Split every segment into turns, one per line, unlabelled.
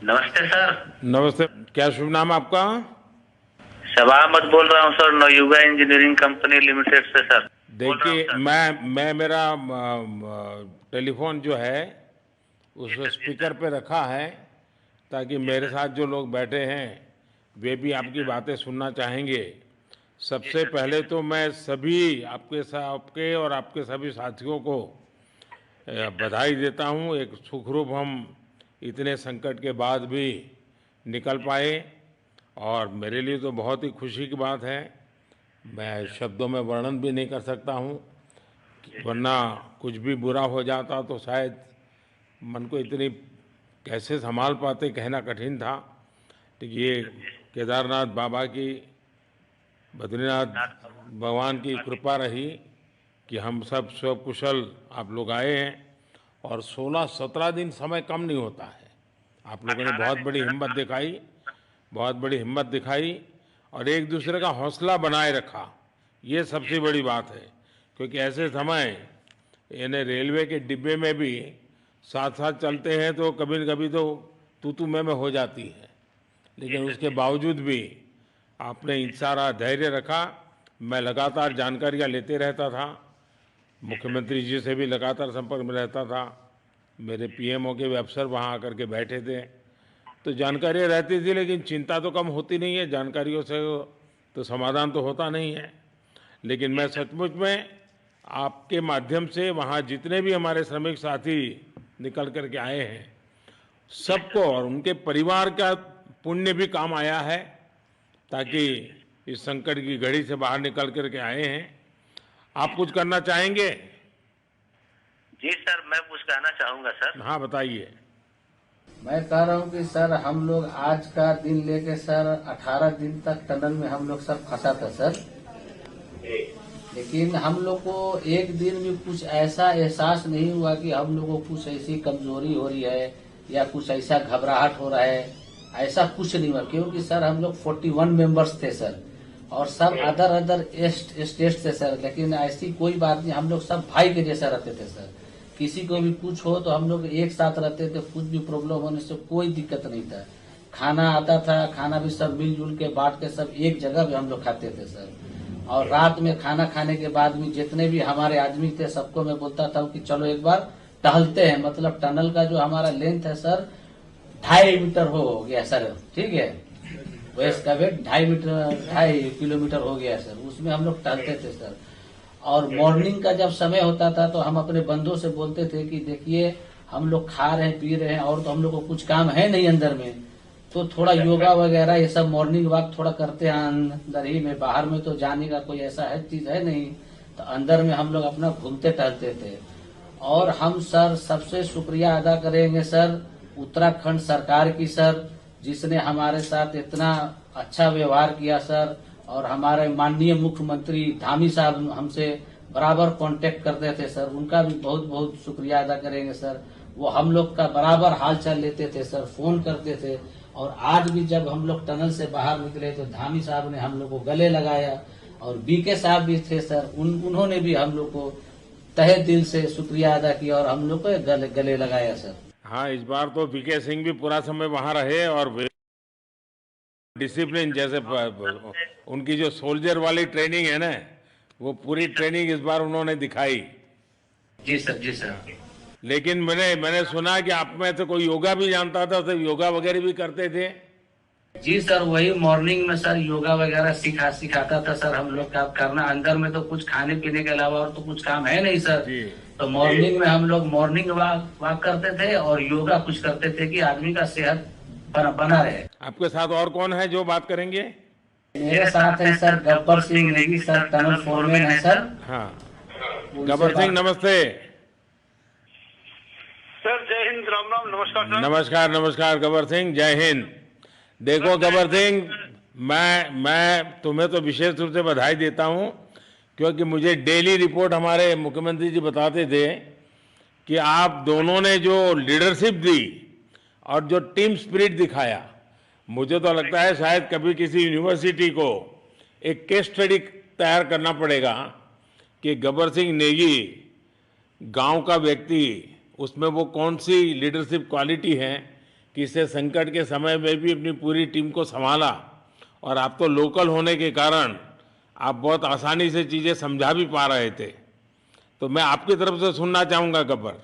नमस्ते सर।
नमस्ते। क्या शुभ नाम आपका?
शबा अहमद बोल रहा हूँ sir, Navayuga engineering company limited से सर बोल रहा हूँ
देखिए,
सर।
मैं मेरा टेलीफोन जो है
जी
उस
सर, जी
स्पीकर
सर।
पे रखा है ताकि
जी
मेरे
सर।
साथ जो लोग बैठे हैं वे भी
जी
आपकी
सर।
बातें सुनना चाहेंगे।
जी
सबसे
सर। जी
पहले
सर।
तो मैं सभी आपके और आपके सभी साथियों को
जी सर।
बधाई देता हूँ। एक सुखरूप हम इतने संकट के बाद भी निकल
जी सर।
पाए और मेरे लिए तो बहुत ही खुशी की बात है।
जी
मैं
सर।
शब्दों में वर्णन भी नहीं कर सकता हूँ,
जी सर।
वरना कुछ भी बुरा हो जाता तो शायद मन को इतनी कैसे संभाल पाते कहना कठिन था। तो
जी
ये
सर। जी सर।
केदारनाथ बाबा की, बद्रीनाथ
नाथ बाबा
भगवान की
बाकी
कृपा रही कि हम सब सकुशल आप लोग आए हैं। और 16-17 दिन समय कम नहीं होता है। आप लोगों ने
18
बहुत
दिन
बड़ी
सर।
हिम्मत दिखाई, बहुत बड़ी हिम्मत दिखाई और एक
जी
दूसरे का
सर।
हौसला बनाए रखा। ये
जी
सबसे
सर।
बड़ी बात है, क्योंकि
जी
ऐसे
सर।
समय यानी रेलवे के डिब्बे में भी साथ साथ
जी
चलते हैं तो कभी न कभी तो तू मैं हो जाती है,
जी
लेकिन
सर।
उसके
जी सर।
बावजूद भी आपने
जी सर।
सारा धैर्य रखा। मैं लगातार
जी सर।
जानकारियाँ लेते रहता था,
जी सर।
मुख्यमंत्री जी से भी लगातार संपर्क में रहता था, मेरे
जी सर।
पीएमओ के भी अफसर वहाँ आकर के बैठे थे। तो जानकारियाँ रहती थी, लेकिन चिंता तो कम होती नहीं है, जानकारियों से तो समाधान तो होता नहीं है। लेकिन
जी
मैं
सर।
सचमुच में आपके माध्यम से वहाँ जितने भी हमारे श्रमिक साथी निकल कर के आए हैं,
जी
सबको
सर।
और उनके परिवार का पुण्य भी काम आया है,
जी
ताकि
सर। जी सर।
इस संकट की घड़ी से बाहर निकल कर के आए हैं। आप
जी
कुछ
सर।
करना चाहेंगे?
जी सर, मैं कुछ कहना चाहूंगा सर।
हाँ, बताइए।
मैं कह रहा हूँ कि सर हम लोग आज का दिन लेके सर 18 दिन तक टनल में हम लोग सब फंसा था सर।
जी।
लेकिन हम लोग को एक दिन भी कुछ ऐसा एहसास नहीं हुआ कि हम लोग को कुछ ऐसी कमजोरी हो रही है या कुछ ऐसा घबराहट हो रहा है। ऐसा कुछ नहीं हुआ, क्योंकि सर हम लोग 41 मेंबर्स थे सर, और सब
जी।
अदर अदर स्टेट से सर। लेकिन ऐसी कोई बात नहीं, हम लोग सब भाई के जैसा रहते थे सर। किसी को भी कुछ हो तो हम लोग एक साथ रहते थे, कुछ भी प्रॉब्लम होने से कोई दिक्कत नहीं था। खाना आता था, खाना भी सब मिलजुल के बांट के सब एक जगह भी हम लोग खाते थे सर। और रात में खाना खाने के बाद भी जितने भी हमारे आदमी थे सबको मैं बोलता था कि चलो एक बार टहलते हैं। मतलब टनल का जो हमारा लेंथ है सर 2.5 मीटर हो गया सर, ठीक है। वेस्ट का वेट 2.5 मीटर, 2.5 किलोमीटर हो गया सर। उसमें हम लोग टहलते थे सर। और मॉर्निंग का जब समय होता था तो हम अपने बंदों से बोलते थे कि देखिए हम लोग खा रहे हैं पी रहे हैं और तो हम लोग को कुछ काम है नहीं अंदर में, तो थोड़ा योगा वगैरह ये सब मॉर्निंग वॉक थोड़ा करते हैं अंदर ही में। बाहर में तो जाने का कोई ऐसा है चीज है नहीं, तो अंदर में हम लोग अपना घूमते टहलते थे। और हम सर सबसे शुक्रिया अदा करेंगे सर उत्तराखंड सरकार की सर, जिसने हमारे साथ इतना अच्छा व्यवहार किया सर। और हमारे माननीय मुख्यमंत्री धामी साहब हमसे बराबर कांटेक्ट करते थे सर, उनका भी बहुत बहुत शुक्रिया अदा करेंगे सर। वो हम लोग का बराबर हाल चाल लेते थे सर, फोन करते थे। और आज भी जब हम लोग टनल से बाहर निकले तो धामी साहब ने हम लोग को गले लगाया, और बीके साहब भी थे सर, उन्होंने भी हम लोग को तहे दिल से शुक्रिया अदा किया और हम लोग को गले लगाया सर।
हाँ, इस बार तो वीके सिंह भी पूरा समय वहाँ रहे और
जी
डिसिप्लिन
सर।
जैसे
और सबसे
उनकी जो सोल्जर वाली ट्रेनिंग है ना, वो पूरी
जी सर।
ट्रेनिंग इस बार उन्होंने दिखाई।
जी सर। जी सर।
लेकिन मैंने सुना कि आप में से कोई योगा भी जानता था, तो योगा वगैरह भी करते थे।
जी सर, वही मॉर्निंग में सर योगा वगैरह सिखाता था सर हम लोग का करना। अंदर में तो कुछ खाने पीने के अलावा और तो कुछ काम है नहीं सर।
जी।
तो मॉर्निंग में हम लोग मॉर्निंग वॉक करते थे और योगा कुछ करते थे कि आदमी का सेहत बना रहे।
आपके साथ और कौन है जो बात करेंगे?
मेरे साथ है sir Gabbar Singh Negi sir, tunnel foreman है सर।
हाँ,
उनसे
गबर सिंह
बात।
नमस्ते।
सर जय हिंद, राम राम, नमस्कार सर।
नमस्कार नमस्कार गबर सिंह, जय हिंद।
सर
देखो
जय
गबर
हिंद
सिंह,
सर।
मैं तुम्हें तो विशेष रूप से बधाई देता हूँ, क्योंकि मुझे डेली रिपोर्ट हमारे मुख्यमंत्री जी बताते थे कि आप दोनों ने जो लीडरशिप दी और जो टीम स्पिरिट दिखाया, मुझे तो लगता है शायद कभी किसी यूनिवर्सिटी को एक केस स्टडी तैयार करना पड़ेगा कि गबर सिंह नेगी गांव का व्यक्ति, उसमें वो कौन सी लीडरशिप क्वालिटी है कि इसे संकट के समय में भी अपनी पूरी टीम को संभाला, और आप तो लोकल होने के कारण आप बहुत आसानी से चीज़ें समझा भी पा रहे थे। तो मैं आपकी तरफ से सुनना चाहूँगा गब्बर।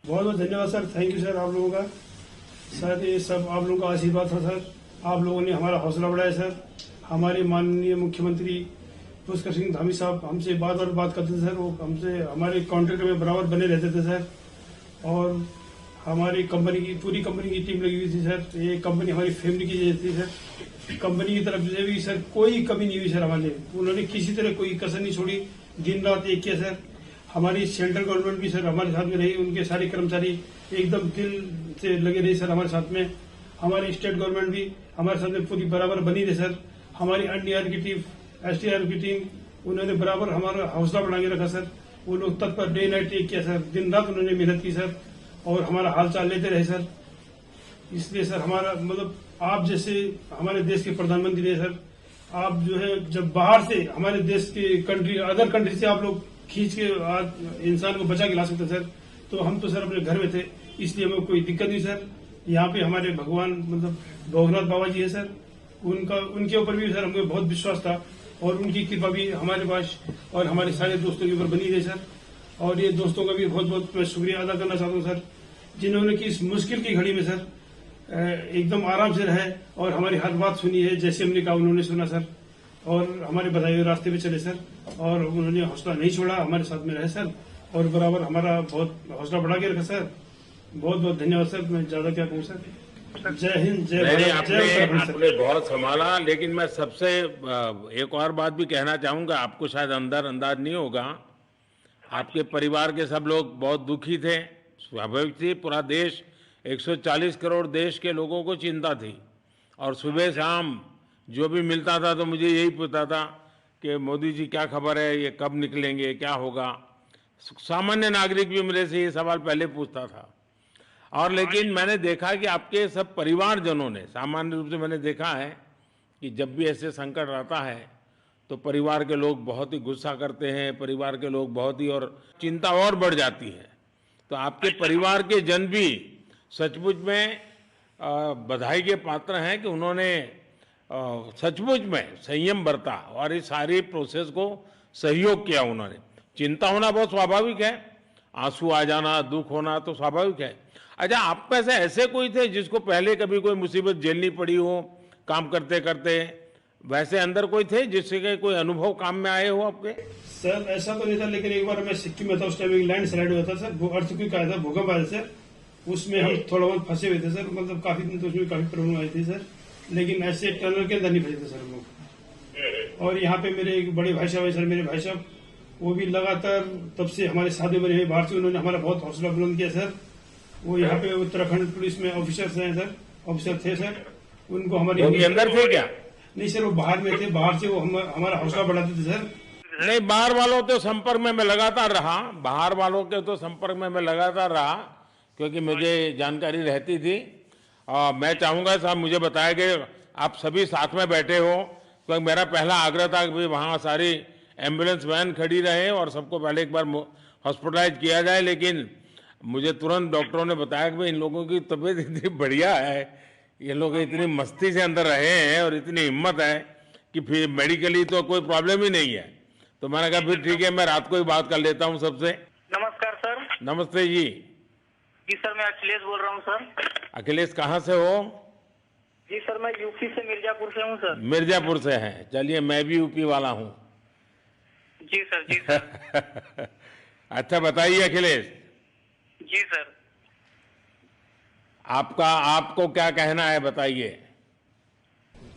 बहुत बहुत धन्यवाद सर, थैंक यू सर आप लोगों का। सर ये सब आप लोगों का आशीर्वाद था सर, आप लोगों ने हमारा हौसला बढ़ाया सर। हमारे माननीय मुख्यमंत्री पुष्कर सिंह धामी साहब हमसे बात करते थे सर, वो हमसे हमारे कॉन्ट्रैक्ट में बराबर बने रहते थे सर। और हमारी कंपनी की पूरी कंपनी की टीम लगी हुई थी सर, ये कंपनी हमारी फैमिली की जैसी थी सर। कंपनी की तरफ से भी सर कोई कमी नहीं हुई सर हमारे, उन्होंने किसी तरह कोई कसर नहीं छोड़ी, दिन रात एक किया सर। हमारी सेंट्रल गवर्नमेंट भी सर हमारे साथ में रही, उनके सारे कर्मचारी एकदम दिल से लगे रहे सर हमारे साथ में। हमारी स्टेट गवर्नमेंट भी हमारे साथ में पूरी बराबर बनी रही सर। हमारी एनडीआर की टीम, एसडीआर की टीम, उन्होंने बराबर हमारा हौसला बढ़ा के रखा सर। वो लोग तत्पर डे नाइट एक किया सर, दिन रात उन्होंने मेहनत की सर, और हमारा हाल चाल लेते रहे सर। इसलिए सर हमारा मतलब आप जैसे हमारे देश के प्रधानमंत्री रहे सर, आप जो है जब बाहर से हमारे देश के कंट्री अदर कंट्री से आप लोग खींच के इंसान को बचा के ला सकते सर, तो हम तो सर अपने घर में थे, इसलिए हमें कोई दिक्कत नहीं सर। यहाँ पे हमारे भगवान मतलब भोगनाथ बाबा जी है सर, उनके ऊपर भी सर हमें बहुत विश्वास था, और उनकी कृपा भी हमारे पास और हमारे सारे दोस्तों के ऊपर बनी रही सर। और ये दोस्तों का भी बहुत बहुत मैं शुक्रिया अदा करना चाहता हूँ सर, जिन्होंने कि इस मुश्किल की घड़ी में सर एकदम आराम से रहे और हमारी हर बात सुनी है, जैसे हमने कहा उन्होंने सुना सर, और हमारे बताए हुए रास्ते पे चले सर, और उन्होंने हौसला नहीं छोड़ा, हमारे साथ में रहे सर, और बराबर हमारा बहुत हौसला बढ़ा के रखा सर। बहुत बहुत धन्यवाद सर, मैं ज्यादा क्या कहूँ सर। जय हिंद, जय भारत, जय उत्तराखंड सर।
आपने बहुत संभाला, लेकिन मैं सबसे एक और बात भी कहना चाहूंगा, आपको शायद अंदाज नहीं होगा, आपके परिवार के सब लोग बहुत दुखी थे, स्वाभाविक थी। पूरा देश 140 करोड़ देश के लोगों को चिंता थी, और सुबह शाम जो भी मिलता था तो मुझे यही पूछता था कि मोदी जी क्या खबर है, ये कब निकलेंगे, क्या होगा। सामान्य नागरिक भी मेरे से ये सवाल पहले पूछता था। और लेकिन मैंने देखा कि आपके सब परिवारजनों ने, सामान्य रूप से मैंने देखा है कि जब भी ऐसे संकट आता है तो परिवार के लोग बहुत ही गुस्सा करते हैं, परिवार के लोग बहुत ही, और चिंता और बढ़ जाती है। तो आपके परिवार के जन भी सचमुच में बधाई के पात्र हैं कि उन्होंने सचमुच में संयम बरता और इस सारी प्रोसेस को सहयोग किया उन्होंने। चिंता होना बहुत स्वाभाविक है, आंसू आ जाना, दुख होना तो स्वाभाविक है। अच्छा, आप में से ऐसे कोई थे जिसको पहले कभी कोई मुसीबत झेलनी पड़ी हो काम करते करते, वैसे अंदर कोई थे जिससे कोई अनुभव काम में आए हो आपके?
सर ऐसा तो नहीं था, लेकिन एक बार मैं सिक्किम में था, उस टाइम एक लैंड स्लाइड हुआ था सर, अर्थक्वेक आया था, भूकंप आया सर, उसमें हम थोड़ा बहुत फंसे हुए थे सर, मतलब काफी दिन तो उसमें काफी प्रॉब्लम आई थी सर, लेकिन ऐसे टनल के अंदर नहीं फंसे थे सर हम लोग। और यहाँ पे मेरे एक बड़े भाई साहब है सर, मेरे भाई साहब वो भी लगातार तब से हमारे साथ बने हुए बाहर से, उन्होंने हमारा बहुत हौसला बुलंद किया सर। वो यहाँ पे उत्तराखंड पुलिस में ऑफिसर्स हैं सर, ऑफिसर थे सर, उनको हमारे
अंदर थे क्या?
नहीं सर, वो बाहर में थे, बाहर से वो हमारा हौसला बढ़ाते थे सर।
नहीं, बाहर वालों के संपर्क में मैं लगातार रहा, बाहर वालों के तो संपर्क में मैं लगातार रहा, क्योंकि मुझे जानकारी रहती थी। और मैं चाहूंगा साहब मुझे बताया कि आप सभी साथ में बैठे हो, क्योंकि मेरा पहला आग्रह था कि वहाँ सारी एम्बुलेंस वैन खड़ी रहे और सबको पहले एक बार हॉस्पिटलाइज किया जाए, लेकिन मुझे तुरंत डॉक्टरों ने बताया कि भाई इन लोगों की तबीयत इतनी बढ़िया है, ये लोग इतनी मस्ती से अंदर रहे हैं और इतनी हिम्मत है कि फिर मेडिकली तो कोई प्रॉब्लम ही नहीं है। तो मैंने कहा फिर ठीक है, मैं रात को ही बात कर लेता हूँ सबसे।
नमस्कार सर।
नमस्ते जी।
जी सर, मैं अखिलेश बोल रहा हूँ सर।
अखिलेश कहाँ से हो?
जी सर, मैं यूपी से मिर्जापुर से हूँ सर।
मिर्जापुर से हैं, चलिए मैं भी यूपी वाला हूँ।
जी सर, जी सर।
अच्छा बताइए अखिलेश।
जी सर।
आपको क्या कहना है, बताइए।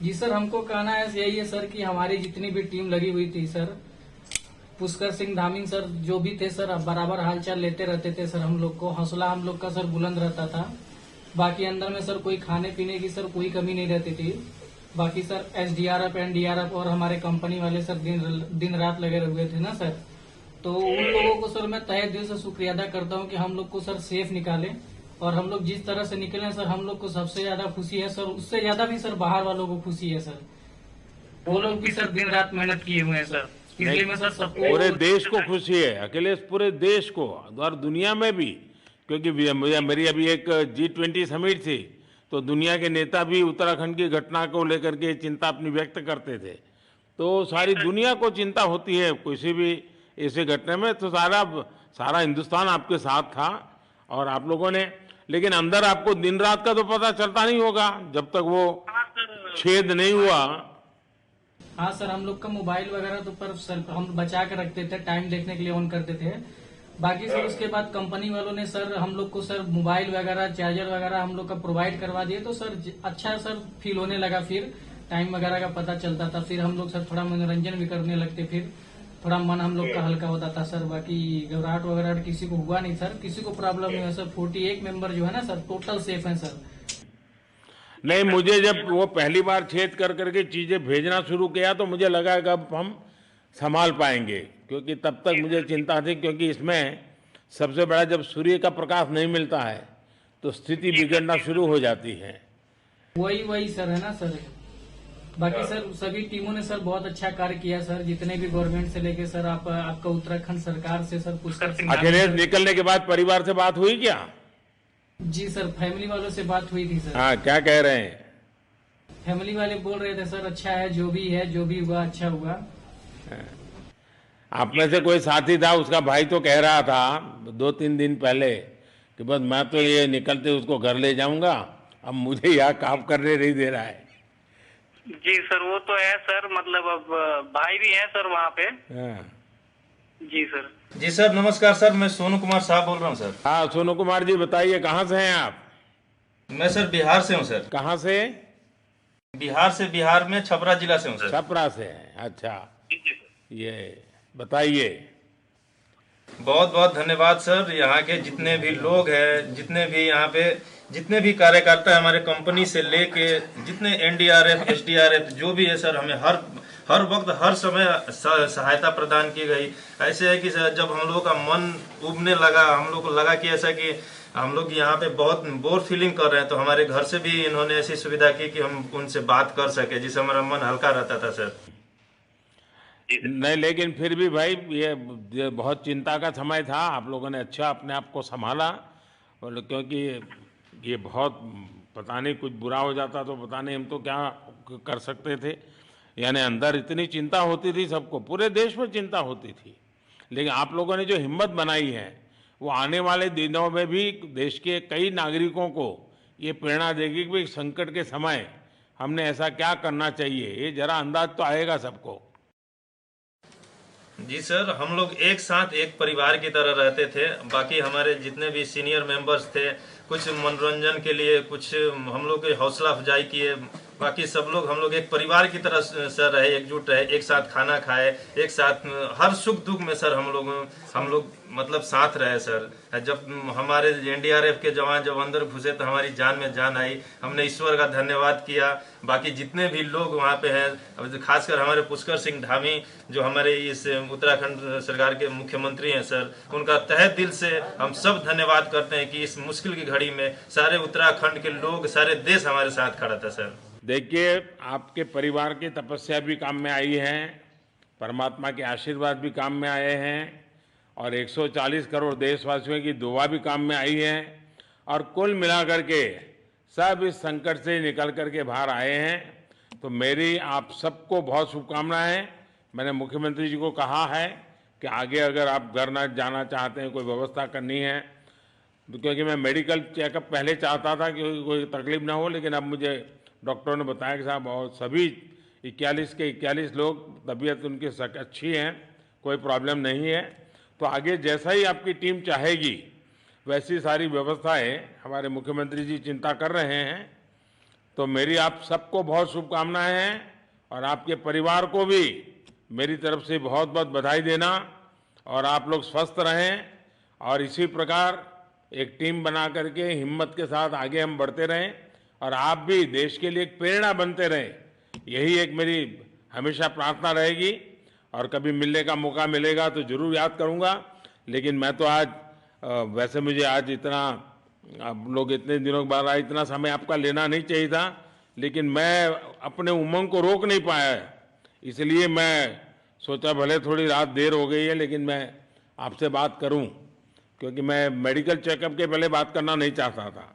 जी सर, हमको कहना है यही है सर कि हमारी जितनी भी टीम लगी हुई थी सर, पुष्कर सिंह धामी सर जो भी थे सर, बराबर हालचाल लेते रहते थे सर, हम लोग को हौसला हम लोग का सर बुलंद रहता था। बाकी अंदर में सर कोई खाने पीने की सर कोई कमी नहीं रहती थी। बाकी सर एसडीआरएफ, एनडीआरएफ और हमारे कंपनी वाले सर दिन रात लगे हुए थे ना सर, तो उन लोगों को सर मैं तहे दिल से शुक्रिया अदा करता हूँ कि हम लोग को सर सेफ निकाले। और हम लोग जिस तरह से निकले सर, हम लोग को सबसे ज्यादा खुशी है सर, उससे ज्यादा भी सर बाहर वालों को खुशी है सर, वो लोग भी सर दिन रात मेहनत किए हुए हैं सर। इसलिए मैं सर सबको,
पूरे देश को खुशी है अखिलेश, पूरे देश को और दुनिया में भी, क्योंकि मेरी अभी एक G20 समिट थी, तो दुनिया के नेता भी उत्तराखंड की घटना को लेकर के चिंता अपनी व्यक्त करते थे। तो सारी दुनिया को चिंता होती है किसी भी ऐसे घटना में, तो सारा हिंदुस्तान आपके साथ था और आप लोगों ने, लेकिन अंदर आपको दिन रात का तो पता चलता नहीं होगा जब तक वो छेद नहीं हुआ।
हाँ सर, हम लोग का मोबाइल वगैरह तो पर सर हम बचा के रखते थे, टाइम देखने के लिए ऑन करते थे। बाकी सर उसके बाद कंपनी वालों ने सर हम लोग को सर मोबाइल वगैरह चार्जर वगैरह हम लोग का प्रोवाइड करवा दिए, तो सर अच्छा सर फील होने लगा, फिर टाइम वगैरह का पता चलता था, फिर हम लोग सर थोड़ा मनोरंजन भी करने लगते, फिर थोड़ा मन हम लोग का हल्का होता था सर। बाकी घबराहट वगैरह किसी को हुआ नहीं सर, किसी को प्रॉब्लम नहीं हुआ सर। 48 मेंबर जो है ना सर टोटल सेफ हैं सर।
नहीं, मुझे जब वो पहली बार छेद कर करके चीजें भेजना शुरू किया तो मुझे लगा कि अब हम संभाल पाएंगे, क्योंकि तब तक मुझे चिंता थी, क्योंकि इसमें सबसे बड़ा जब सूर्य का प्रकाश नहीं मिलता है तो स्थिति बिगड़ना शुरू हो जाती है।
वही सर है ना सर। बाकी सर सभी टीमों ने सर बहुत अच्छा कार्य किया सर, जितने भी गवर्नमेंट से लेके सर आपका उत्तराखंड सरकार से सर पुष्कर सिंह।
अखिलेश निकलने के बाद परिवार से बात हुई क्या?
जी सर, फैमिली वालों से बात हुई थी सर।
हाँ, क्या कह रहे हैं?
फैमिली वाले बोल रहे थे सर अच्छा है, जो भी हुआ अच्छा हुआ।
आप में से कोई साथी था, उसका भाई तो कह रहा था 2-3 दिन पहले कि बस मैं तो ये निकलते उसको घर ले जाऊंगा, अब मुझे यहाँ काम करने नहीं दे रहा है।
जी सर, वो तो है सर, मतलब अब भाई भी है सर वहाँ पे।
हाँ।
जी सर।
जी सर, नमस्कार सर, मैं सोनू कुमार साहब बोल रहा हूँ सर।
हाँ, सोनू कुमार जी बताइए, कहाँ से हैं आप?
मैं सर बिहार से हूँ सर।
कहाँ से?
बिहार में छपरा जिला से हूँ सर।
छपरा से हैं, अच्छा। ये बताइए।
बहुत बहुत धन्यवाद सर। यहाँ के जितने भी लोग हैं, जितने भी यहाँ पे जितने भी कार्यकर्ता है हमारे कंपनी से लेके जितने एनडीआरएफ एसडीआरएफ जो भी है सर, हमें हर वक्त हर समय सहायता प्रदान की गई। ऐसे है कि सर जब हम लोगों का मन उबने लगा, हम लोग को लगा कि ऐसा कि हम लोग यहाँ पे बहुत बोर फीलिंग कर रहे हैं, तो हमारे घर से भी इन्होंने ऐसी सुविधा की कि हम उनसे बात कर सके, जिससे हमारा मन हल्का रहता था सर।
नहीं, लेकिन फिर भी भाई ये बहुत चिंता का समय था, आप लोगों ने अच्छा अपने आप को संभाला, और क्योंकि ये बहुत पता नहीं कुछ बुरा हो जाता तो पता नहीं हम तो क्या कर सकते थे। यानी अंदर इतनी चिंता होती थी, सबको पूरे देश में चिंता होती थी, लेकिन आप लोगों ने जो हिम्मत बनाई है वो आने वाले दिनों में भी देश के कई नागरिकों को ये प्रेरणा देगी कि संकट के समय हमने ऐसा क्या करना चाहिए, ये जरा अंदाज तो आएगा सबको।
जी सर, हम लोग एक साथ एक परिवार की तरह रहते थे। बाकी हमारे जितने भी सीनियर मेंबर्स थे, कुछ मनोरंजन के लिए, कुछ हम लोग के हौसला अफजाई किए, बाकी सब लोग हम लोग एक परिवार की तरह सर रहे, एकजुट रहे, एक साथ खाना खाए, एक साथ हर सुख दुख में सर हम लोग मतलब साथ रहे सर। जब हमारे एनडीआरएफ के जवान जब अंदर घुसे तो हमारी जान में जान आई, हमने ईश्वर का धन्यवाद किया। बाकी जितने भी लोग वहाँ पे हैं, खासकर हमारे पुष्कर सिंह धामी जो हमारे इस उत्तराखंड सरकार के मुख्यमंत्री हैं सर, उनका तहे दिल से हम सब धन्यवाद करते हैं कि इस मुश्किल की घड़ी में सारे उत्तराखंड के लोग, सारे देश हमारे साथ खड़ा था सर।
देखिए, आपके परिवार की तपस्या भी काम में आई है, परमात्मा के आशीर्वाद भी काम में आए हैं, और 140 करोड़ देशवासियों की दुआ भी काम में आई है, और कुल मिलाकर के सब इस संकट से निकल करके बाहर आए हैं। तो मेरी आप सबको बहुत शुभकामनाएं। मैंने मुख्यमंत्री जी को कहा है कि आगे अगर आप घर न जाना चाहते हैं, कोई व्यवस्था करनी है, तो क्योंकि मैं मेडिकल चेकअप पहले चाहता था कि कोई तकलीफ ना हो, लेकिन अब मुझे डॉक्टरों ने बताया कि साहब और सभी 41 के 41 लोग तबीयत उनकी अच्छी है, कोई प्रॉब्लम नहीं है। तो आगे जैसा ही आपकी टीम चाहेगी वैसी सारी व्यवस्थाएं हमारे मुख्यमंत्री जी चिंता कर रहे हैं। तो मेरी आप सबको बहुत शुभकामनाएं हैं, और आपके परिवार को भी मेरी तरफ से बहुत बहुत बधाई देना, और आप लोग स्वस्थ रहें, और इसी प्रकार एक टीम बना करके हिम्मत के साथ आगे हम बढ़ते रहें, और आप भी देश के लिए एक प्रेरणा बनते रहें। यही एक मेरी हमेशा प्रार्थना रहेगी, और कभी मिलने का मौका मिलेगा तो जरूर याद करूंगा। लेकिन मैं तो आज वैसे मुझे आज इतना, आप लोग इतने दिनों के बाद आए, इतना समय आपका लेना नहीं चाहिए था, लेकिन मैं अपने उमंग को रोक नहीं पाया, इसलिए मैं सोचा भले थोड़ी रात देर हो गई है लेकिन मैं आपसे बात करूं, क्योंकि मैं मेडिकल चेकअप के पहले बात करना नहीं चाहता था,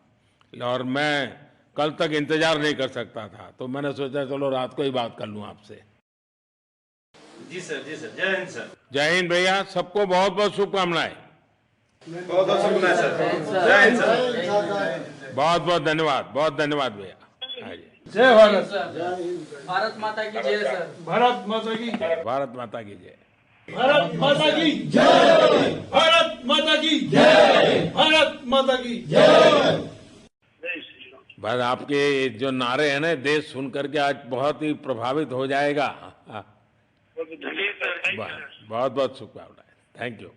और मैं कल तक इंतजार नहीं कर सकता था, तो मैंने सोचा चलो रात को ही बात कर लूं आपसे।
जी सर, जय हिंद सर।
जय हिंद भैया, सबको बहुत बहुत शुभकामनाएं।
बहुत बहुत शुभकामनाएं सर। जय हिंद सर।
बहुत बहुत धन्यवाद, बहुत धन्यवाद भैया। हाँ जी।
जय भारत।
भारत माता की जय सर।
भारत माता की
भारत माता की जय।
भारत माता की जय। भारत माता की जय। भारत माता की जय।
बस आपके जो नारे हैं ना, देश सुन करके आज बहुत ही प्रभावित हो जाएगा।
जी सर,
बहुत बहुत शुभकामनाएं। Thank you.